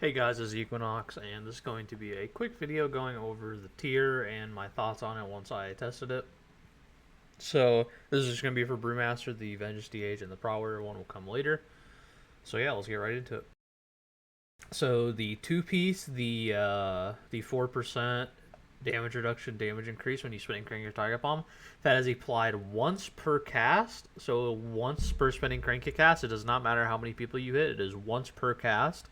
Hey guys, this is Equinox, and this is going to be a quick video going over the tier and my thoughts on it once I tested it. So, this is just going to be for Brewmaster, the Vengeance DH, and the Pro Warrior one will come later. So yeah, let's get right into it. So the two-piece, the 4% damage reduction, damage increase when you spin and crank your target bomb, that is applied once per cast. So once per spinning crank your cast, it does not matter how many people you hit, it is once per cast.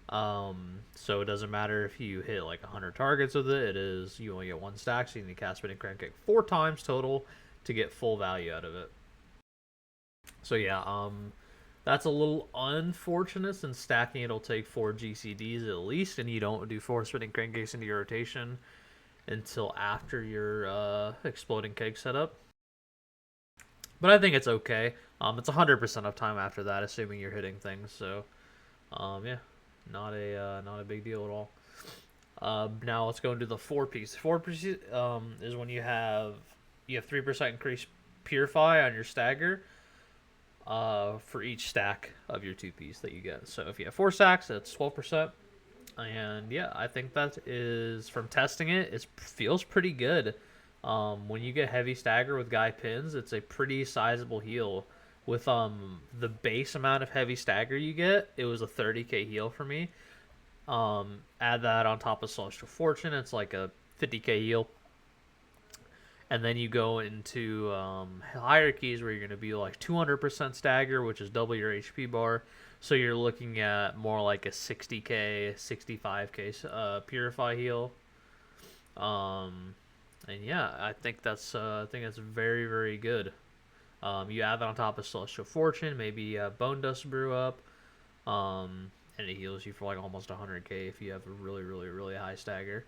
So it doesn't matter if you hit like 100 targets with it. It is you only get one stack, so you need to cast spin and crank kick 4 times total to get full value out of it. So yeah, that's a little unfortunate since stacking it'll take 4 GCDs at least, and you don't do 4 spinning crank kicks into your rotation until after your exploding keg setup. But I think it's okay. It's 100% of time after that, assuming you're hitting things. So, yeah, not a big deal at all. Now let's go into the 4-piece. 4-piece is when you have 3% increased purify on your stagger for each stack of your 2-piece that you get. So if you have 4 stacks, that's 12%. And yeah, I think that is, from testing it, it feels pretty good. When you get heavy stagger with guy pins, it's a pretty sizable heal. With the base amount of heavy stagger you get, it was a 30k heal for me. Add that on top of Celestial Fortune, it's like a 50k heal. And then you go into hierarchies where you're going to be like 200% stagger, which is double your HP bar. So you're looking at more like a 60k, 65k purify heal. And yeah, I think that's very very good. You add that on top of Celestial Fortune, maybe Bone Dust Brew up, and it heals you for like almost 100k if you have a really really really high stagger.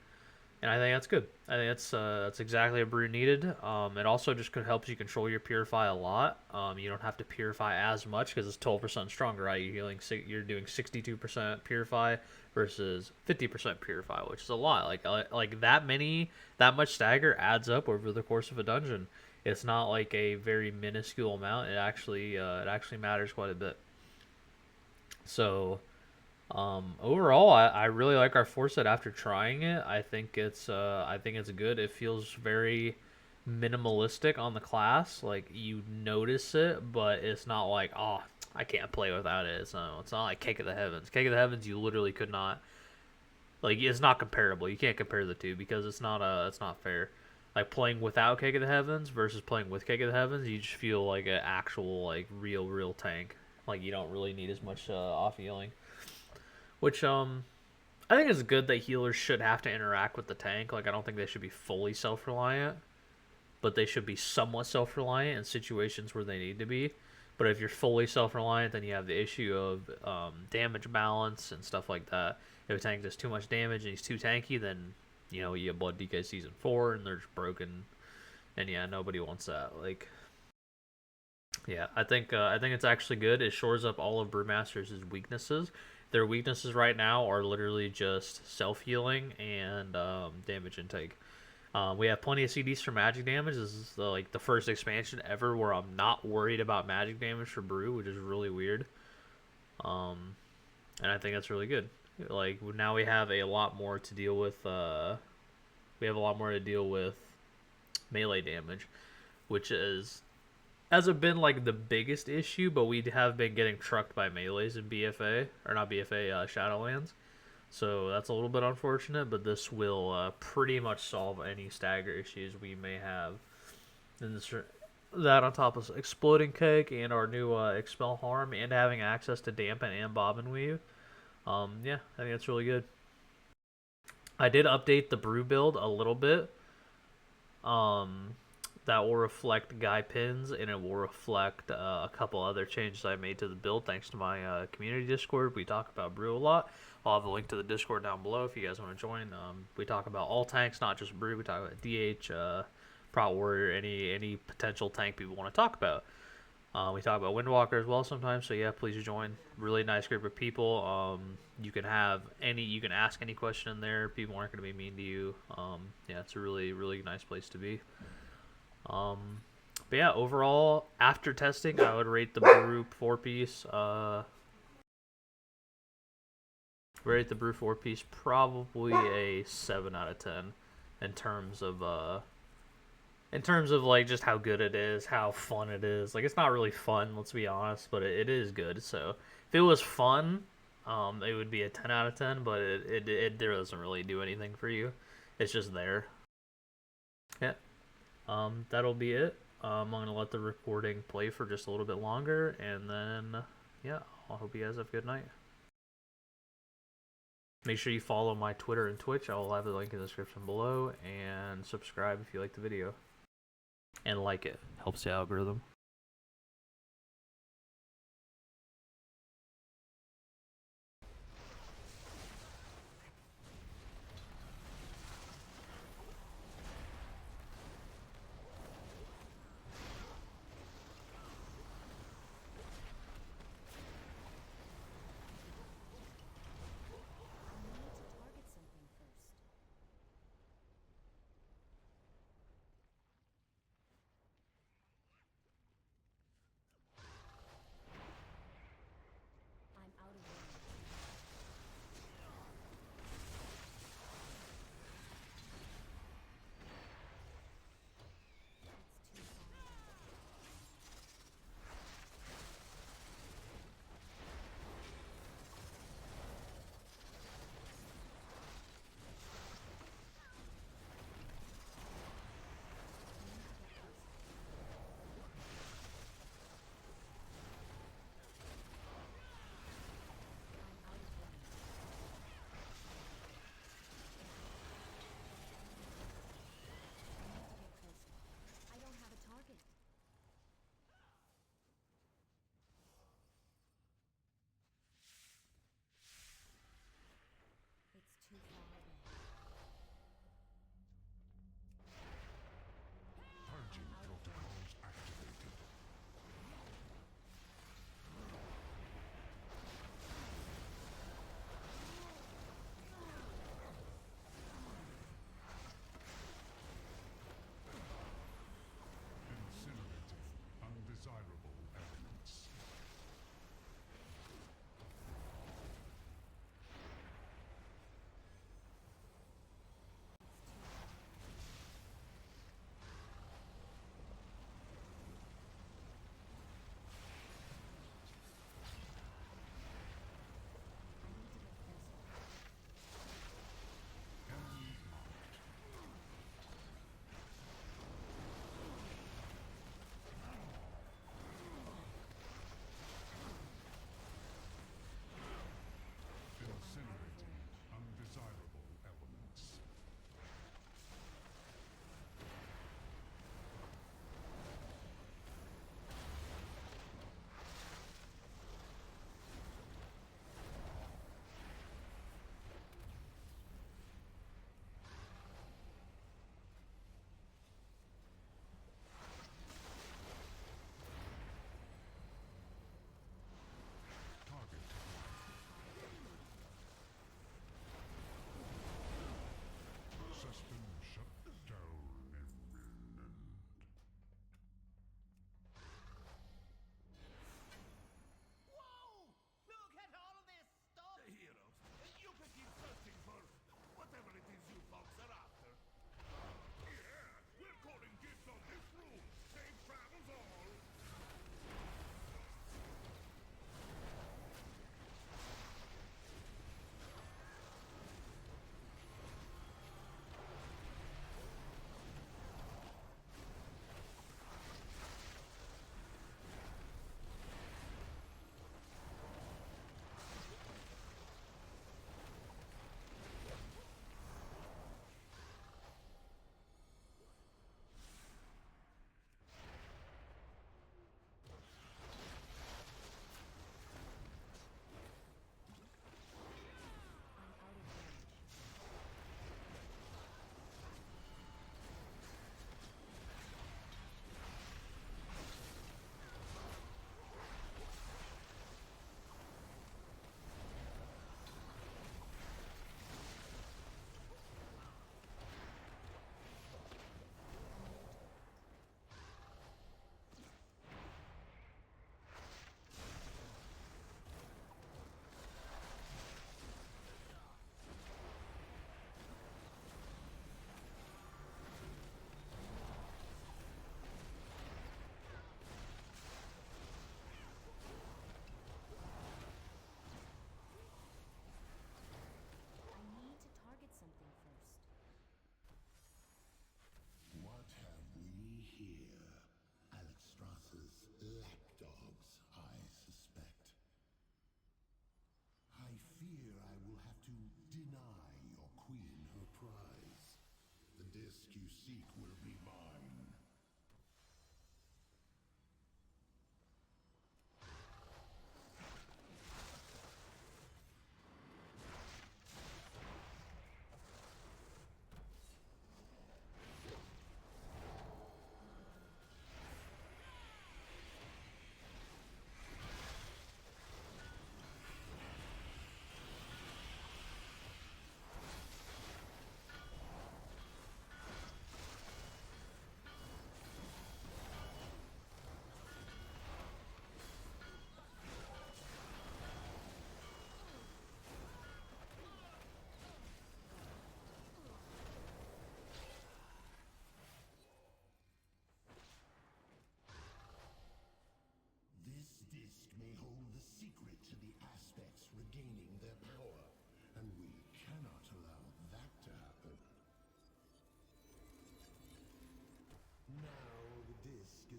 And I think that's good. I think that's exactly a brew needed. It also just helps you control your purify a lot. You don't have to purify as much because it's 12% stronger. Right? You're doing 62% purify versus 50% purify, which is a lot. Like that much stagger adds up over the course of a dungeon. It's not like a very minuscule amount. It actually matters quite a bit. So overall, I really like our 4 set after trying it. I think it's good. It feels very minimalistic on the class. Like you notice it, but it's not like, oh, I can't play without it. It's not like Cake of the Heavens. Cake of the Heavens, you literally could not, like, it's not comparable. You can't compare the two because it's not fair. Like playing without Cake of the Heavens versus playing with Cake of the Heavens, you just feel like an actual like real tank. Like you don't really need as much off healing, which I think it's good that healers should have to interact with the tank. Like I don't think they should be fully self-reliant, but they should be somewhat self-reliant in situations where they need to be. But if you're fully self-reliant, then you have the issue of damage balance and stuff like that. If a tank does too much damage and he's too tanky, then you have Blood DK Season 4 and they're just broken. And yeah, nobody wants that. Like, yeah, I think it's actually good. It shores up all of Brewmaster's weaknesses. Their weaknesses right now are literally just self healing and damage intake. We have plenty of CDs for magic damage. This is like the first expansion ever where I'm not worried about magic damage for Brew, which is really weird. Um, and I think that's really good. Like now we have a lot more to deal with. We have a lot more to deal with melee damage, which is hasn't been like the biggest issue, but we have been getting trucked by melees in BFA or not BFA Shadowlands. So that's a little bit unfortunate, but this will pretty much solve any stagger issues we may have. And that on top of exploding cake and our new expel harm and having access to dampen and bob and weave. Yeah, I think that's really good. I did update the brew build a little bit. Um, that will reflect guy pins and it will reflect a couple other changes I made to the build thanks to my community Discord. We talk about brew a lot. I'll have a link to the Discord down below if you guys want to join. We talk about all tanks, not just brew. We talk about DH, Prot Warrior, any potential tank people want to talk about. We talk about Windwalker as well sometimes, so yeah, please join. Really nice group of people. You can ask any question in there. People aren't going to be mean to you. Yeah, it's a really really nice place to be. Um, but yeah, overall, after testing, I would rate the Brew 4-piece Rate the brew 4-piece probably a 7 out of 10 in terms of like just how good it is, how fun it is. Like, it's not really fun, let's be honest, but it is good. So if it was fun, it would be a 10 out of 10, but it doesn't really do anything for you. It's just there. Yeah. That'll be it. I'm gonna let the recording play for just a little bit longer, and then yeah, I hope you guys have a good night. Make sure you follow my Twitter and Twitch. I will have the link in the description below, and subscribe if you like the video. And like it. Helps the algorithm.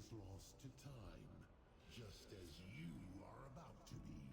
is lost to time, just as you are about to be.